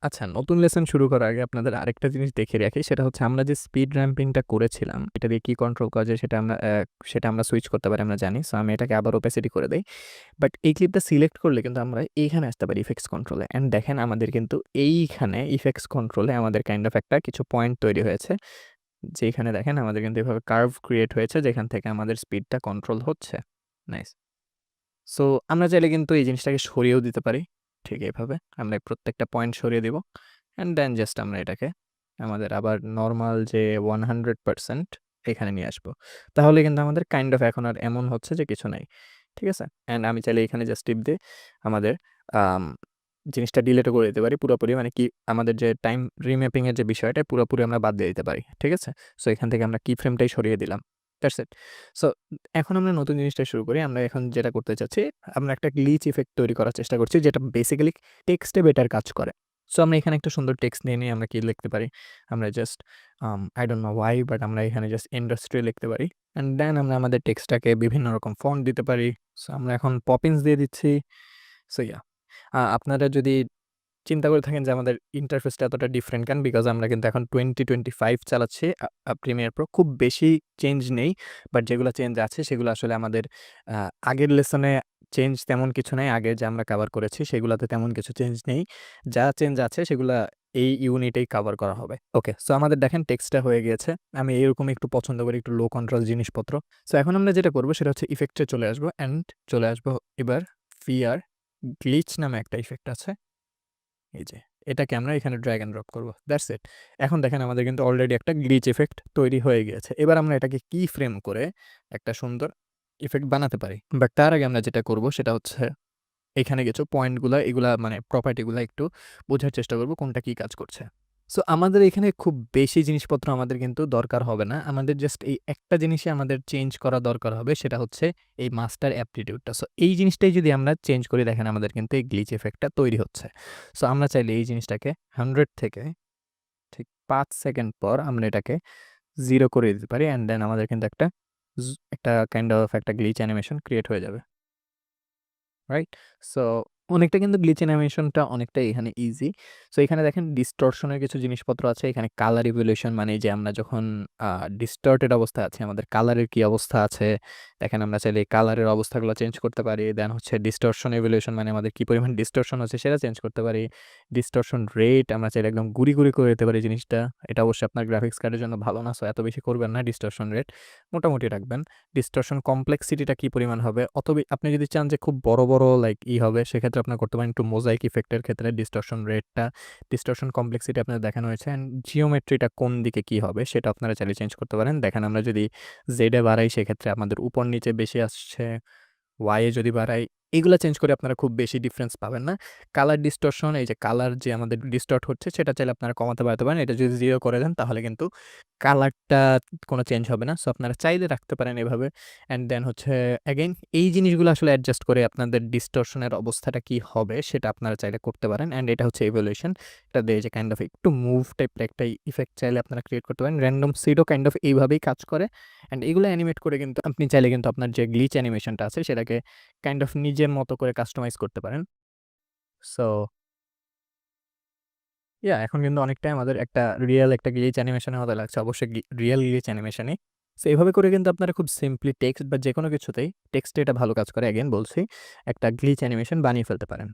আচ্ছা, নতুন লেসন শুরু করার আগে আপনাদের আরেকটা জিনিস দেখিয়ে রাখি। সেটা হচ্ছে আমরা যে স্পিড র‍্যাম্পিংটা করেছিলাম, এটা দিয়ে কি কন্ট্রোল করা যায় সেটা আমরা সুইচ করতে পারি আমরা জানি। সো আমি এটাকে আবার ওপেসিটি করে দেই। বাট এই ক্লিপটা সিলেক্ট করলে কিন্তু আমরা এইখানে আসতে পারি ইফেক্টস কন্ট্রোলে। অ্যান্ড দেখেন আমাদের কিন্তু এইখানে ইফেক্টস কন্ট্রোলে আমাদের কাইন্ড অফ একটা কিছু পয়েন্ট তৈরি হয়েছে। যেখানে দেখেন আমাদের কিন্তু এভাবে কার্ভ ক্রিয়েট হয়েছে যেখান থেকে আমাদের স্পিডটা কন্ট্রোল হচ্ছে। নাইস। সো আমরা চাইলে কিন্তু এই জিনিসটাকে সরিয়েও দিতে পারি। ঠিক এভাবে আমরা এই প্রত্যেকটা পয়েন্ট সরিয়ে দিব। অ্যান্ড দেন জাস্ট আমরা এটাকে আমাদের আবার নরমাল যে 100% এখানে নিয়ে আসবো। তাহলে কিন্তু আমাদের কাইন্ড অফ এখন আর এমন হচ্ছে যে কিছু নাই। ঠিক আছে? অ্যান্ড আমি চাইলে এখানে জাস্ট টিপ দিয়ে আমাদের আম জিনিসটা ডিলিটও করে দিতে পারি পুরোপুরি। মানে কি আমাদের যে টাইম রিম্যাপিং এর যে বিষয়টা পুরোপুরি আমরা বাদ দিয়ে দিতে পারি। ঠিক আছে? সো এখান থেকে আমরা কি ফ্রেমটাই সরিয়ে দিলাম। That's it. সো এখন আমরা নতুন জিনিসটা শুরু করি। আমরা এখন যেটা করতে চাচ্ছি, আমরা একটা গ্লিচ ইফেক্ট তৈরি করার চেষ্টা করছি যেটা বেসিক্যালি টেক্সটে বেটার কাজ করে। সো আমরা এখানে একটা সুন্দর টেক্সট নিয়ে আমরা কি লিখতে পারি? আমরা just I don't know why but আমরা এখানে জাস্ট ইন্ডাস্ট্রি লিখতে পারি। অ্যান্ড দেন আমরা আমাদের টেক্সটটাকে বিভিন্ন রকম ফন্ট দিতে পারি। সো আমরা এখন পপিন্স দিয়ে দিচ্ছি। সো ইয়া আপনারা যদি চিন্তা করে থাকেন যে আমাদের ইন্টারফেসটা এতটা ডিফারেন্ট কেন? বিকজ আমরা কিন্তু এখন 2025 চালাচ্ছি প্রিমিয়ার প্রো। খুব বেশি চেঞ্জ নেই। বাট যেগুলো চেঞ্জ আছে সেগুলো আসলে আমাদের আ আগের লেসনে চেঞ্জ তেমন কিছু নাই। আগে যে আমরা কভার করেছি সেগুলাতে তেমন কিছু চেঞ্জ নেই। যা চেঞ্জ আছে সেগুলা এই ইউনিটেই কভার করা হবে। ওকে। সো আমাদের দেখেন টেক্সটটা হয়ে গিয়েছে। আমি এরকম একটু পছন্দ করি একটু লো কন্ট্রাস্ট জিনিসপত্র। সো এখন আমরা যেটা করব সেটা হচ্ছে ইফেক্টে চলে আসবো অ্যান্ড চলে আসবো এবার ফিয়ার গ্লিচ নামে একটা ইফেক্ট আছে। এই যে এটাকে আমরা এখানে ড্র্যাগ অ্যান্ড ড্রপ করব। That's it. এখন দেখেন আমাদের কিন্তু অলরেডি একটা গ্লিচ ইফেক্ট তৈরি হয়ে গিয়েছে। এবার আমরা এটাকে কি ফ্রেম করে একটা সুন্দর ইফেক্ট বানাতে পারি। বাট তার আগে আমরা যেটা করব সেটা হচ্ছে এখানে কিছু পয়েন্টগুলা এগুলা মানে প্রপার্টিগুলা একটু বোঝার চেষ্টা করব কোনটা কি কাজ করছে। সো আমাদের এখানে খুব বেশি জিনিসপত্র আমাদের কিন্তু দরকার হবে না। আমাদের জাস্ট এই একটা জিনিসই আমাদের চেঞ্জ করা দরকার হবে সেটা হচ্ছে এই মাস্টার অ্যাপ্টিটিউডটা। সো এই জিনিসটাই যদি আমরা চেঞ্জ করি দেখেন আমাদের কিন্তু এই গ্লিচ ইফেক্টটা তৈরি হচ্ছে। সো আমরা চাইলে এই জিনিসটাকে 100 থেকে ঠিক ৫ সেকেন্ড পর আমরা এটাকে 0 করে দিতে পারি অ্যান্ড দেন আমাদের কিন্তু একটা কাইন্ড অফ একটা গ্লিচ অ্যানিমেশন ক্রিয়েট হয়ে যাবে। রাইট? সো অনেকটা কিন্তু গ্লিচ অ্যানিমেশনটা অনেকটাই এখানে ইজি। সো এখানে দেখেন ডিসটরশন এর কিছু জিনিসপত্র আছে। এখানে কালার ইভ্যালুয়েশন মানে এই যে আমরা যখন ডিস্টর্টেড অবস্থায় আছি আমাদের কালারের কি অবস্থা আছে। দেখেন আমরা চাইলে এই কালারের অবস্থাগুলো চেঞ্জ করতে পারি। দেন হচ্ছে ডিস্টরশন ইভ্যালুয়েশন মানে আমাদের কি পরিমাণ ডিস্টরশন হচ্ছে সেটা চেঞ্জ করতে পারি। ডিস্টরশন রেট আমরা চাইলে একদম গুঁড়ি, গুঁড়ি করে দিতে পারি জিনিসটা। এটা অবশ্যই আপনার গ্রাফিক্স কার্ডের জন্য ভালো না। সো এত বেশি করবেন না ডিস্টরশন রেট। মোটামুটি রাখবেন। ডিস্টরশন কমপ্লেক্সিটিটা কি পরিমাণ হবে? আপনি যদি চান যে খুব বড়, বড় হবে সেক্ষেত্রে আপনার করতে পারেন একটু মোজাইক ইফেক্টের ক্ষেত্রে ডিস্টরশন রেটটা, ডিস্টরশন কমপ্লেক্সিটি আপনাদের দেখানো হয়েছে অ্যান্ড জিওমেট্রিটা কোন দিকে কি হবে সেটা আপনারা চাইলে চেঞ্জ করতে পারেন। দেখেন আমরা যদি জেড এ বাড়াই সেক্ষেত্রে আমাদের উপর নিচে বেশি আসছে। ওয়াই এ যদি বাড়াই, এগুলা চেঞ্জ করে আপনারা খুব বেশি ডিফারেন্স পাবেন না। কালার ডিস্টরশন এই যে কালার যে আমাদের ডিস্টর্ট হচ্ছে সেটা চাইলে আপনারা কমাতে বাড়াতে পারেন। এটা যদি 0 করে দেন তাহলে কিন্তু কালারটা কোনো চেঞ্জ হবে না। সো আপনারা চাইলে রাখতে পারেন এভাবে। অ্যান্ড দেন হচ্ছে এগেইন এই জিনিসগুলো আসলে অ্যাডজাস্ট করে আপনাদের ডিস্টরশন এর অবস্থাটা কি হবে সেটা আপনারা চাইলে করতে পারেন। অ্যান্ড এটা হচ্ছে ইভ্যালুয়েশন। এটা দিয়ে যে কাইন্ড অফ একটু মুভ টাইপের একটা ইফেক্ট চাইলে আপনারা ক্রিয়েট করতে পারেন। র‍্যান্ডম সিডও কাইন্ড অফ এইভাবেই কাজ করে। অ্যান্ড এগুলো অ্যানিমেট করে কিন্তু আপনি চাইলে কিন্তু আপনার যে গ্লিচ অ্যানিমেশনটা আছে সেটাকে কাইন্ড অফ নিজের মতো করে কাস্টমাইজ করতে পারেন। সো এখন কিন্তু অনেকটাই আমাদের একটা রিয়াল একটা গ্লিচ অ্যানিমেশনের মতো লাগছে। অবশ্যই রিয়াল গ্লিচ অ্যানিমেশনই। সো এভাবে করে কিন্তু আপনারা খুব সিম্পলি টেক্সট বা যেকোনো কিছুতেই টেক্সটে এটা ভালো কাজ করে। এগেইন বলছি একটা গ্লিচ অ্যানিমেশন বানিয়ে ফেলতে পারেন।